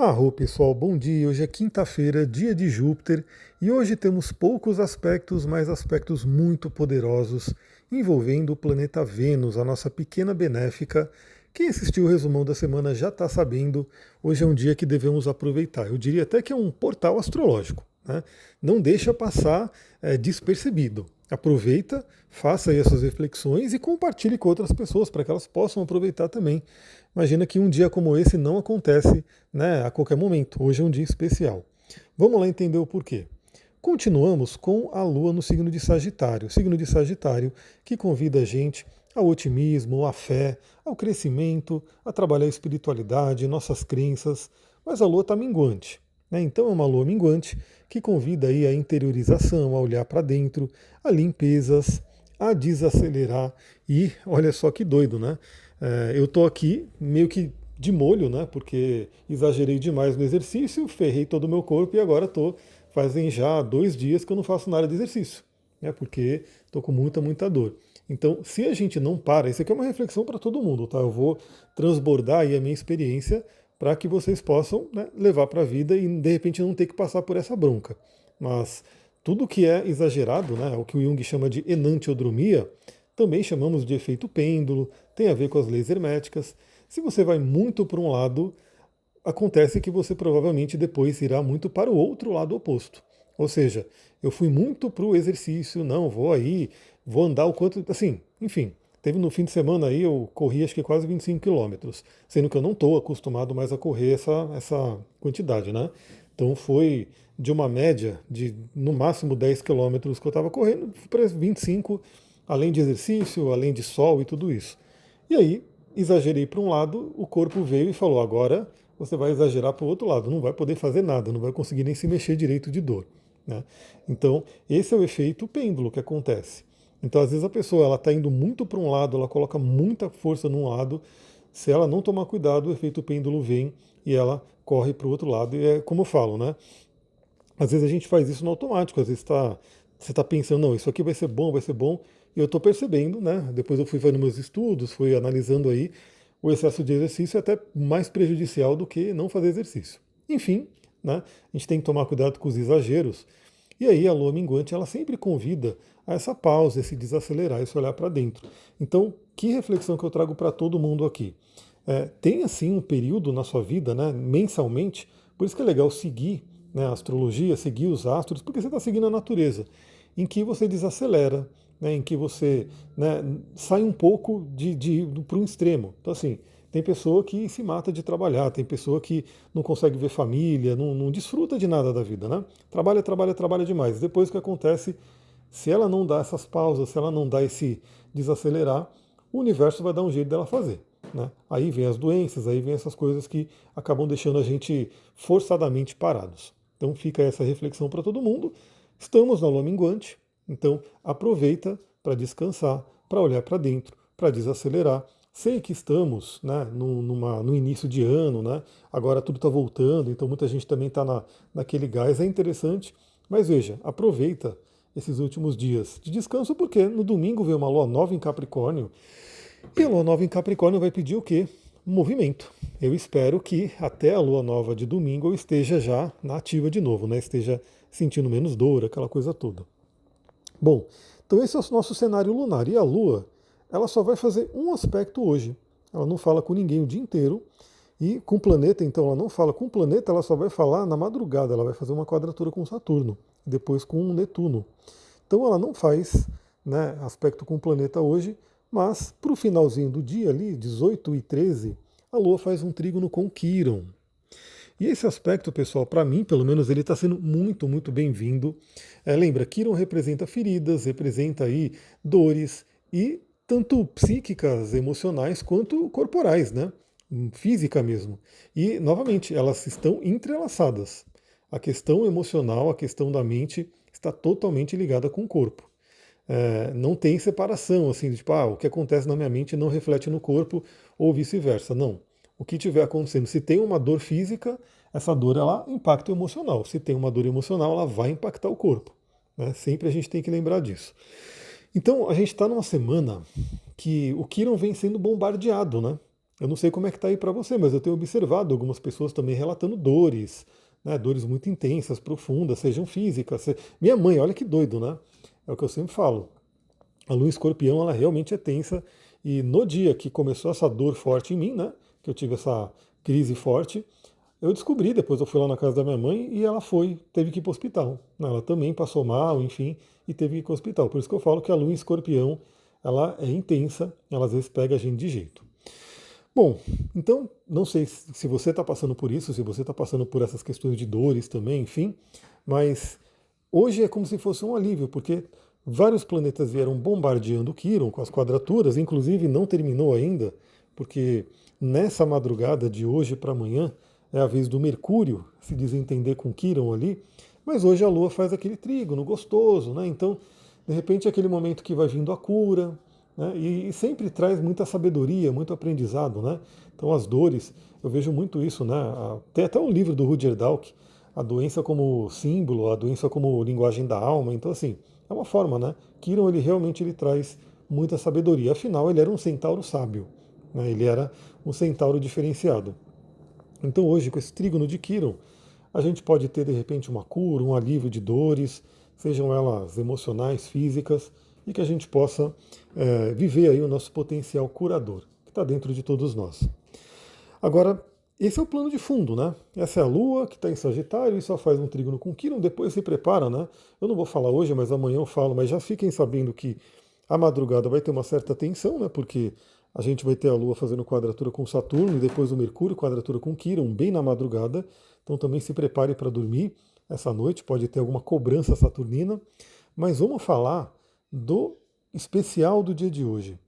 Arro pessoal, bom dia. Hoje é quinta-feira, dia de Júpiter, e hoje temos poucos aspectos, mas aspectos muito poderosos envolvendo o planeta Vênus, a nossa pequena benéfica. Quem assistiu o resumão da semana já está sabendo, hoje é um dia que devemos aproveitar. Eu diria até que é um portal astrológico, né? Não deixa passar despercebido. Aproveita, faça aí as suas reflexões e compartilhe com outras pessoas para que elas possam aproveitar também. Imagina que um dia como esse não acontece, né, a qualquer momento. Hoje é um dia especial. Vamos lá entender o porquê. Continuamos com a Lua no signo de Sagitário que convida a gente ao otimismo, à fé, ao crescimento, a trabalhar a espiritualidade, nossas crenças, mas a Lua está minguante. Né? Então é uma Lua minguante que convida aí a interiorização, a olhar para dentro, a limpezas, a desacelerar e olha só que doido, né? Eu estou aqui meio que de molho, né? Porque exagerei demais no exercício, ferrei todo o meu corpo e agora estou fazem já 2 dias que eu não faço nada de exercício, né? Porque estou com muita dor. Então, se a gente não para, isso aqui é uma reflexão para todo mundo, tá? Eu vou transbordar aí a minha experiência para que vocês possam, né, levar para a vida e de repente não ter que passar por essa bronca. Mas tudo que é exagerado, né, o que o Jung chama de enantiodromia, também chamamos de efeito pêndulo, tem a ver com as leis herméticas. Se você vai muito para um lado, acontece que você provavelmente depois irá muito para o outro lado oposto. Ou seja, eu fui muito para o exercício, não, vou aí, vou andar o quanto. Assim, enfim, teve no fim de semana aí, eu corri acho que quase 25 quilômetros, sendo que eu não estou acostumado mais a correr essa quantidade, né? Então foi de uma média de no máximo 10 quilômetros que eu estava correndo para 25, além de exercício, além de sol e tudo isso. E aí, exagerei para um lado, o corpo veio e falou: agora você vai exagerar para o outro lado, não vai poder fazer nada, não vai conseguir nem se mexer direito de dor. Né? Então, esse é o efeito pêndulo que acontece. Então, às vezes a pessoa ela está indo muito para um lado, ela coloca muita força num lado, se ela não tomar cuidado, o efeito pêndulo vem e ela corre para o outro lado. E é como eu falo, né? Às vezes a gente faz isso no automático, às vezes você está pensando, não, isso aqui vai ser bom, e eu estou percebendo, né? Depois eu fui fazendo meus estudos, fui analisando aí, o excesso de exercício é até mais prejudicial do que não fazer exercício. Enfim, né? A gente tem que tomar cuidado com os exageros. E aí a lua minguante, ela sempre convida a essa pausa, esse desacelerar, esse olhar para dentro. Então, que reflexão que eu trago para todo mundo aqui? Tem assim um período na sua vida, né, mensalmente, por isso que é legal seguir, né, a astrologia, seguir os astros, porque você está seguindo a natureza, em que você desacelera, né, em que você, né, sai um pouco para um extremo. Então, assim, tem pessoa que se mata de trabalhar, tem pessoa que não consegue ver família, não desfruta de nada da vida, né? Trabalha demais. Depois o que acontece, se ela não dá essas pausas, se ela não dá esse desacelerar, o universo vai dar um jeito dela fazer. Né? Aí vem as doenças, aí vem essas coisas que acabam deixando a gente forçadamente parados. Então fica essa reflexão para todo mundo. Estamos na lua minguante, então aproveita para descansar, para olhar para dentro, para desacelerar. Sei que estamos, né, no início de ano, né? Agora tudo está voltando, então muita gente também está naquele gás, é interessante, mas veja, aproveita esses últimos dias de descanso, porque no domingo veio uma lua nova em Capricórnio, e a lua nova em Capricórnio vai pedir o quê? Movimento. Eu espero que até a lua nova de domingo eu esteja já na ativa de novo, né? Esteja sentindo menos dor, aquela coisa toda. Bom, então esse é o nosso cenário lunar. E a lua, ela só vai fazer um aspecto hoje. Ela não fala com ninguém o dia inteiro. E com o planeta, então, ela não fala. Com o planeta, ela só vai falar na madrugada. Ela vai fazer uma quadratura com Saturno. Depois com Netuno. Então ela não faz, né, aspecto com o planeta hoje, mas para o finalzinho do dia ali, 18h13, a Lua faz um trígono com Quirón. E esse aspecto, pessoal, para mim, pelo menos, ele está sendo muito bem-vindo. Lembra, Quirón representa feridas, representa aí dores, e tanto psíquicas, emocionais, quanto corporais, né? Física mesmo. E, novamente, elas estão entrelaçadas. A questão emocional, a questão da mente, está totalmente ligada com o corpo. Não tem separação, assim, de, tipo, o que acontece na minha mente não reflete no corpo, ou vice-versa. Não. O que estiver acontecendo, se tem uma dor física, essa dor ela impacta o emocional. Se tem uma dor emocional, ela vai impactar o corpo. Né? Sempre a gente tem que lembrar disso. Então, a gente está numa semana que o Quirón vem sendo bombardeado, né? Eu não sei como é que está aí para você, mas eu tenho observado algumas pessoas também relatando dores, né, dores muito intensas, profundas, sejam físicas. Minha mãe, olha que doido, né? É o que eu sempre falo. A lua em escorpião, ela realmente é tensa. E no dia que começou essa dor forte em mim, né? Que eu tive essa crise forte, eu descobri, depois eu fui lá na casa da minha mãe e ela teve que ir para o hospital. Ela também passou mal, enfim, e teve que ir para o hospital. Por isso que eu falo que a lua em escorpião, ela é intensa, ela às vezes pega a gente de jeito. Bom, então, não sei se você está passando por isso, se você está passando por essas questões de dores também, enfim, mas hoje é como se fosse um alívio, porque vários planetas vieram bombardeando Quirón com as quadraturas, inclusive não terminou ainda, porque nessa madrugada de hoje para amanhã é a vez do Mercúrio se desentender com Quirón ali, mas hoje a Lua faz aquele trígono gostoso, né? Então, de repente, é aquele momento que vai vindo a cura, né? E sempre traz muita sabedoria, muito aprendizado, né? Então, as dores, eu vejo muito isso, né? Tem até um livro do Rudyard Dalk, a doença como símbolo, a doença como linguagem da alma. Então, assim, é uma forma, né? Quirón, ele realmente ele traz muita sabedoria. Afinal, ele era um centauro sábio, né? Ele era um centauro diferenciado. Então, hoje, com esse trígono de Quirón, a gente pode ter, de repente, uma cura, um alívio de dores, sejam elas emocionais, físicas, e que a gente possa viver aí o nosso potencial curador, que está dentro de todos nós. Agora, esse é o plano de fundo, né? Essa é a Lua que está em Sagitário e só faz um trígono com Quirón, depois se prepara, né? Eu não vou falar hoje, mas amanhã eu falo, mas já fiquem sabendo que a madrugada vai ter uma certa tensão, né? Porque a gente vai ter a Lua fazendo quadratura com Saturno e depois o Mercúrio quadratura com Quirón, bem na madrugada. Então também se prepare para dormir essa noite, pode ter alguma cobrança saturnina. Mas vamos falar do especial do dia de hoje.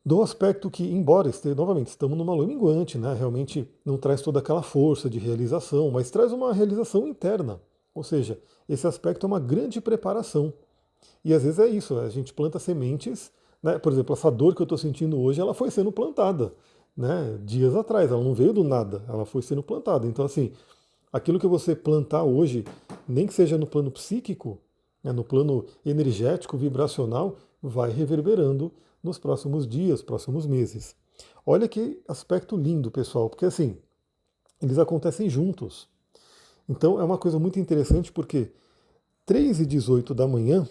Do aspecto que, embora novamente, estamos numa lua minguante, né? Realmente não traz toda aquela força de realização, mas traz uma realização interna. Ou seja, esse aspecto é uma grande preparação. E às vezes é isso, a gente planta sementes, né? Por exemplo, essa dor que eu estou sentindo hoje, ela foi sendo plantada, né? Dias atrás, ela não veio do nada, ela foi sendo plantada. Então, assim, aquilo que você plantar hoje, nem que seja no plano psíquico, né, no plano energético, vibracional, vai reverberando nos próximos dias, próximos meses. Olha que aspecto lindo, pessoal, porque assim, eles acontecem juntos. Então é uma coisa muito interessante porque 3h18 da manhã,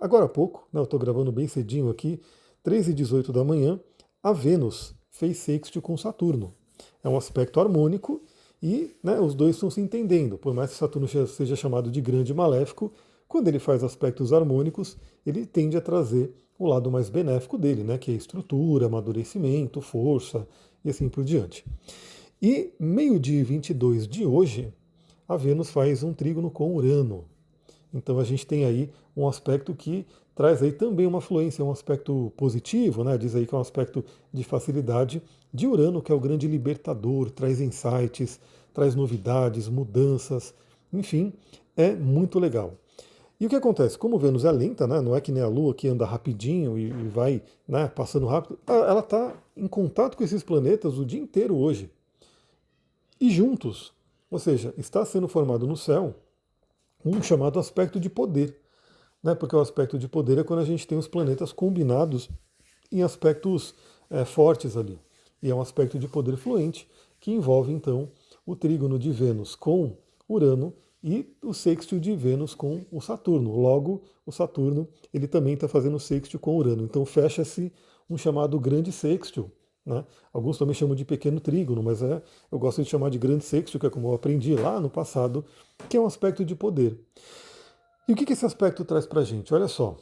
agora há pouco, né, eu estou gravando bem cedinho aqui, 3h18 da manhã, a Vênus fez sextil com Saturno. É um aspecto harmônico e, né, os dois estão se entendendo. Por mais que Saturno seja chamado de grande maléfico, quando ele faz aspectos harmônicos, ele tende a trazer o lado mais benéfico dele, né, que é estrutura, amadurecimento, força e assim por diante. E meio-dia e 22 de hoje, a Vênus faz um trígono com Urano. Então a gente tem aí um aspecto que traz aí também uma fluência, um aspecto positivo, né? Diz aí que é um aspecto de facilidade de Urano, que é o grande libertador, traz insights, traz novidades, mudanças, enfim, é muito legal. E o que acontece? Como Vênus é lenta, né? Não é que nem a Lua que anda rapidinho e vai, né, passando rápido, ela está em contato com esses planetas o dia inteiro hoje. E juntos, ou seja, está sendo formado no céu um chamado aspecto de poder, né? Porque o aspecto de poder é quando a gente tem os planetas combinados em aspectos fortes ali. E é um aspecto de poder fluente que envolve então o trígono de Vênus com Urano e o sextil de Vênus com o Saturno. Logo, o Saturno ele também está fazendo sextil com Urano. Então fecha-se um chamado grande sextil. Né? Alguns também chamam de pequeno trígono, mas eu gosto de chamar de grande sextil, que é como eu aprendi lá no passado, que é um aspecto de poder. E o que esse aspecto traz para a gente? Olha só,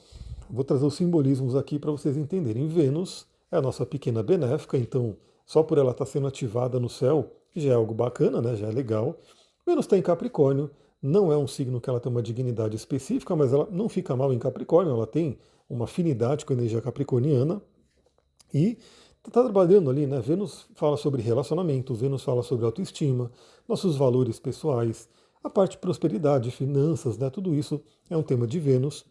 vou trazer os simbolismos aqui para vocês entenderem. Vênus é a nossa pequena benéfica, então só por ela estar sendo ativada no céu já é algo bacana, né? Já é legal. Vênus está em Capricórnio, não é um signo que ela tem uma dignidade específica, mas ela não fica mal em Capricórnio, ela tem uma afinidade com a energia capricorniana e está trabalhando ali, né? Vênus fala sobre relacionamento, Vênus fala sobre autoestima, nossos valores pessoais, a parte de prosperidade, finanças, né? Tudo isso é um tema de Vênus.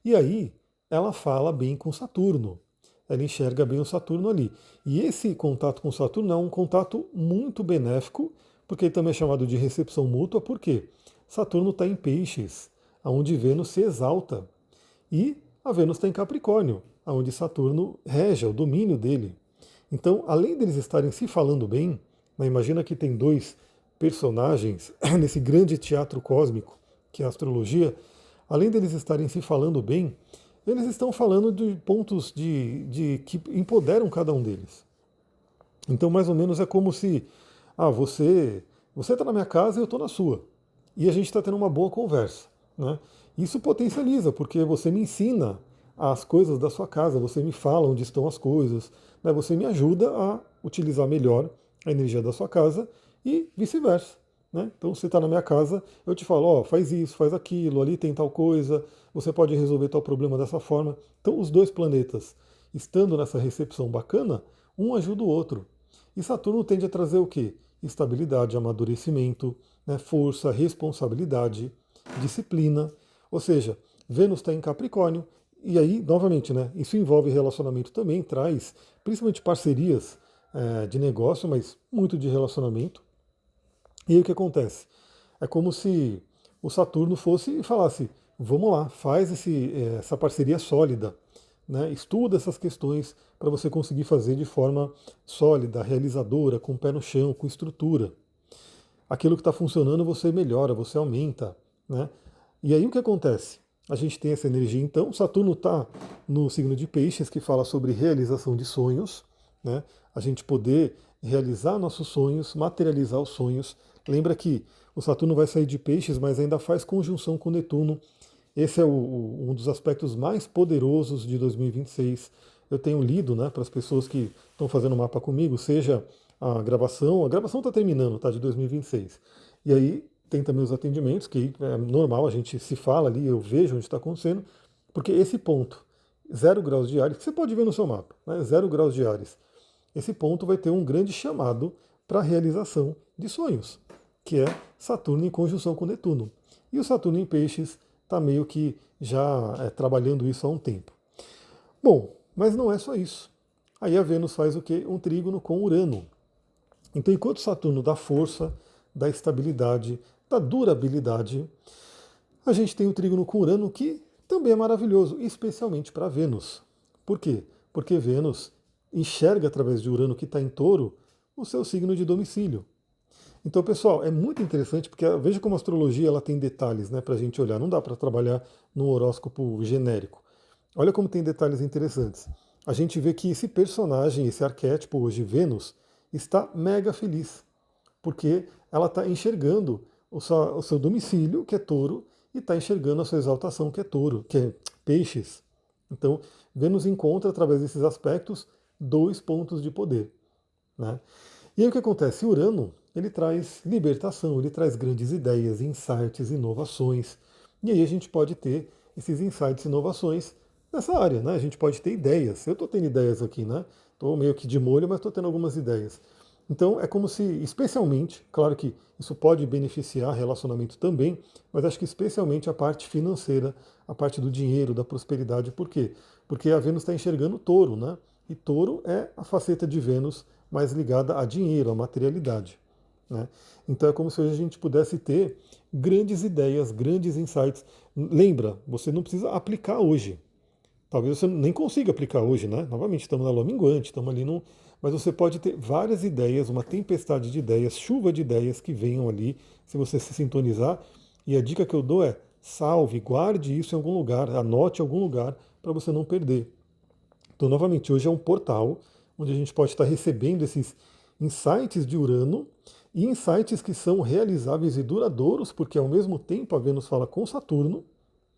E aí ela fala bem com Saturno. Ela enxerga bem o Saturno ali. E esse contato com Saturno é um contato muito benéfico, porque ele também é chamado de recepção mútua, porque Saturno está em Peixes, onde Vênus se exalta. E a Vênus está em Capricórnio, onde Saturno rege, é o domínio dele. Então, além deles estarem se falando bem, né, imagina que tem dois personagens nesse grande teatro cósmico que é a astrologia, além deles estarem se falando bem, eles estão falando de pontos de que empoderam cada um deles. Então, mais ou menos é como se, você está na minha casa e eu estou na sua. E a gente está tendo uma boa conversa. Né? Isso potencializa, porque você me ensina as coisas da sua casa, você me fala onde estão as coisas, né? Você me ajuda a utilizar melhor a energia da sua casa e vice-versa. Né? Então, você está na minha casa, eu te falo, ó, faz isso, faz aquilo, ali tem tal coisa, você pode resolver tal problema dessa forma. Então, os dois planetas, estando nessa recepção bacana, um ajuda o outro. E Saturno tende a trazer o quê? Estabilidade, amadurecimento, né, força, responsabilidade, disciplina. Ou seja, Vênus está em Capricórnio, e aí, novamente, né, isso envolve relacionamento também, traz principalmente parcerias de negócio, mas muito de relacionamento. E aí o que acontece? É como se o Saturno fosse e falasse: vamos lá, faz essa parceria sólida, né? Estuda essas questões para você conseguir fazer de forma sólida, realizadora, com o pé no chão, com estrutura. Aquilo que está funcionando você melhora, você aumenta. Né? E aí o que acontece? A gente tem essa energia então, Saturno está no signo de Peixes, que fala sobre realização de sonhos, né? A gente poder realizar nossos sonhos, materializar os sonhos. Lembra que o Saturno vai sair de Peixes, mas ainda faz conjunção com Netuno. Esse é um dos aspectos mais poderosos de 2026. Eu tenho lido, né, para as pessoas que estão fazendo mapa comigo, seja a gravação está terminando, tá, de 2026. E aí tem também os atendimentos, que é normal, a gente se fala ali, eu vejo onde está acontecendo, porque esse ponto, 0 graus de Áries, que você pode ver no seu mapa, né, 0 graus de Áries, esse ponto vai ter um grande chamado para a realização de sonhos, que é Saturno em conjunção com Netuno. E o Saturno em Peixes está meio que já trabalhando isso há um tempo. Bom, mas não é só isso. Aí a Vênus faz o quê? Um trígono com Urano. Então, enquanto Saturno dá força, dá estabilidade, dá durabilidade, a gente tem o trígono com Urano que também é maravilhoso, especialmente para Vênus. Por quê? Porque Vênus enxerga através de Urano que está em Touro o seu signo de domicílio. Então, pessoal, é muito interessante porque veja como a astrologia ela tem detalhes, né, para a gente olhar. Não dá para trabalhar num horóscopo genérico. Olha como tem detalhes interessantes. A gente vê que esse personagem, esse arquétipo hoje, Vênus, está mega feliz, porque ela está enxergando o seu domicílio, que é Touro, e está enxergando a sua exaltação, que é Touro, que é Peixes. Então, Vênus encontra, através desses aspectos, dois pontos de poder. Né? E aí o que acontece? Urano, ele traz libertação, ele traz grandes ideias, insights, inovações. E aí a gente pode ter esses insights e inovações nessa área, né? A gente pode ter ideias. Eu estou tendo ideias aqui, né? Estou meio que de molho, mas estou tendo algumas ideias. Então é como se, especialmente, claro que isso pode beneficiar relacionamento também, mas acho que especialmente a parte financeira, a parte do dinheiro, da prosperidade. Por quê? Porque a Vênus está enxergando Touro, né? E Touro é a faceta de Vênus mais ligada a dinheiro, a materialidade. Né? Então é como se hoje a gente pudesse ter grandes ideias, grandes insights. Lembra, você não precisa aplicar hoje. Talvez você nem consiga aplicar hoje, né? Novamente, estamos na lua minguante, estamos ali no. Mas você pode ter várias ideias, uma tempestade de ideias, chuva de ideias que venham ali, se você se sintonizar. E a dica que eu dou é salve, guarde isso em algum lugar, anote em algum lugar para você não perder. Então, novamente, hoje é um portal onde a gente pode estar recebendo esses insights de Urano e insights que são realizáveis e duradouros, porque ao mesmo tempo a Vênus fala com Saturno,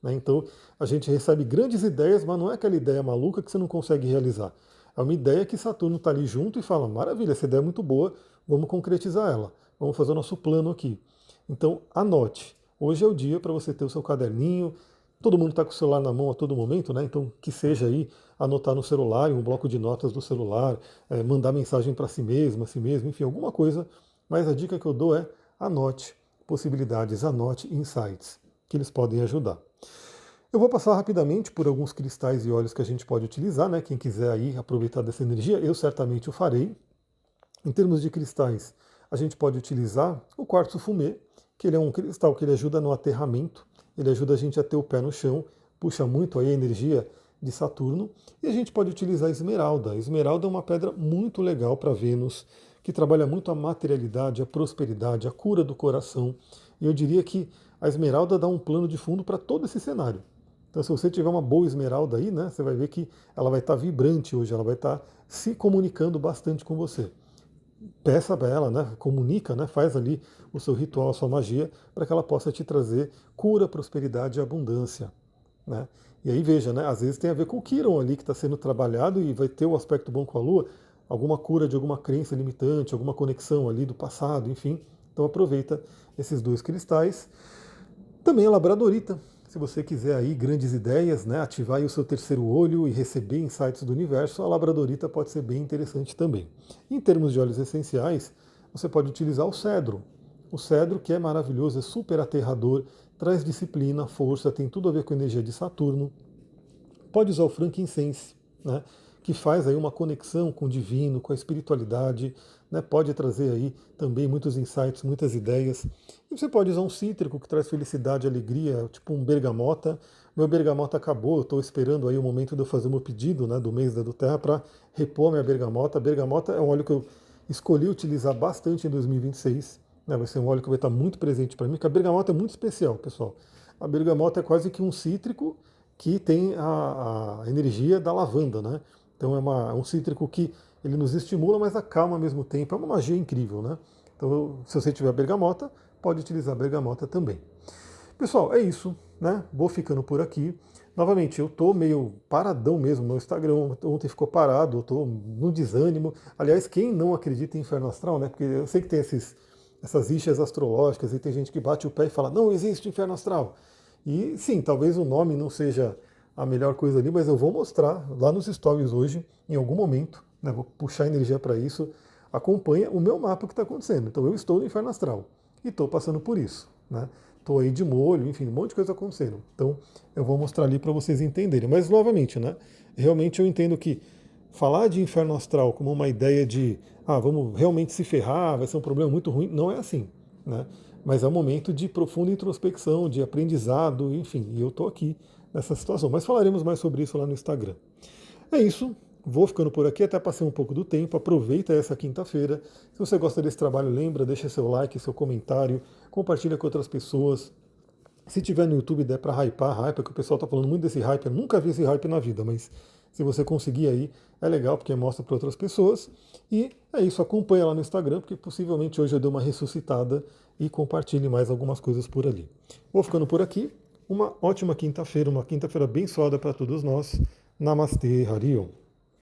né? Então a gente recebe grandes ideias, mas não é aquela ideia maluca que você não consegue realizar. É uma ideia que Saturno está ali junto e fala: maravilha, essa ideia é muito boa, vamos concretizar ela, vamos fazer o nosso plano aqui. Então anote, hoje é o dia para você ter o seu caderninho. Todo mundo está com o celular na mão a todo momento, né? Então que seja aí anotar no celular, em um bloco de notas do celular, mandar mensagem para si mesmo, enfim, alguma coisa. Mas a dica que eu dou é anote possibilidades, anote insights, que eles podem ajudar. Eu vou passar rapidamente por alguns cristais e óleos que a gente pode utilizar, né? Quem quiser aí aproveitar dessa energia, eu certamente o farei. Em termos de cristais, a gente pode utilizar o quartzo fumê, que ele é um cristal que ele ajuda no aterramento, ele ajuda a gente a ter o pé no chão, puxa muito aí a energia de Saturno, e a gente pode utilizar a esmeralda. A esmeralda é uma pedra muito legal para Vênus, que trabalha muito a materialidade, a prosperidade, a cura do coração. E eu diria que a esmeralda dá um plano de fundo para todo esse cenário. Então, se você tiver uma boa esmeralda aí, né, você vai ver que ela vai estar vibrante hoje, ela vai estar se comunicando bastante com você. Peça para ela, né, comunica, né, faz ali o seu ritual, a sua magia, para que ela possa te trazer cura, prosperidade e abundância. Né? E aí veja, né, às vezes tem a ver com o Quirón ali que está sendo trabalhado e vai ter o aspecto bom com a Lua, alguma cura de alguma crença limitante, alguma conexão ali do passado, enfim. Então aproveita esses dois cristais. Também a labradorita, se você quiser aí grandes ideias, né, ativar aí o seu terceiro olho e receber insights do universo, a labradorita pode ser bem interessante também. Em termos de óleos essenciais, você pode utilizar o cedro. O cedro, que é maravilhoso, é super aterrador, traz disciplina, força, tem tudo a ver com a energia de Saturno. Pode usar o frankincense, né, que faz aí uma conexão com o divino, com a espiritualidade, né, pode trazer aí também muitos insights, muitas ideias. E você pode usar um cítrico que traz felicidade, alegria, tipo um bergamota. Meu bergamota acabou, eu estou esperando aí o momento de eu fazer o meu pedido, né, do mês da do Terra para repor minha bergamota. A bergamota é um óleo que eu escolhi utilizar bastante em 2026. Né, vai ser um óleo que vai estar muito presente para mim, porque a bergamota é muito especial, pessoal. A bergamota é quase que um cítrico que tem a energia da lavanda, né? Então é um cítrico que ele nos estimula, mas acalma ao mesmo tempo. É uma magia incrível, né? Então, se você tiver bergamota, pode utilizar bergamota também. Pessoal, é isso, né? Vou ficando por aqui. Novamente, eu tô meio paradão mesmo, meu Instagram ontem ficou parado, eu tô no desânimo. Aliás, quem não acredita em inferno astral, né? Porque eu sei que tem essas rixas astrológicas e tem gente que bate o pé e fala, não existe inferno astral. E sim, talvez o nome não seja a melhor coisa ali, mas eu vou mostrar lá nos stories hoje, em algum momento, né, vou puxar energia para isso, acompanha o meu mapa que está acontecendo. Então eu estou no inferno astral e estou passando por isso. Né? Estou aí de molho, enfim, um monte de coisa acontecendo. Então eu vou mostrar ali para vocês entenderem. Mas novamente, né, realmente eu entendo que falar de inferno astral como uma ideia de vamos realmente se ferrar, vai ser um problema muito ruim, não é assim. Né? Mas é um momento de profunda introspecção, de aprendizado, enfim, e eu estou aqui nessa situação. Mas falaremos mais sobre isso lá no Instagram. É isso, vou ficando por aqui, até passei um pouco do tempo, aproveita essa quinta-feira. Se você gosta desse trabalho, lembra, deixa seu like, seu comentário, compartilha com outras pessoas. Se tiver no YouTube der para hypar, hype, que o pessoal está falando muito desse hype, eu nunca vi esse hype na vida, mas se você conseguir aí, é legal, porque mostra para outras pessoas. E é isso, acompanha lá no Instagram, porque possivelmente hoje eu dei uma ressuscitada e compartilhe mais algumas coisas por ali. Vou ficando por aqui. Uma ótima quinta-feira, uma quinta-feira abençoada para todos nós. Namastê, Harion.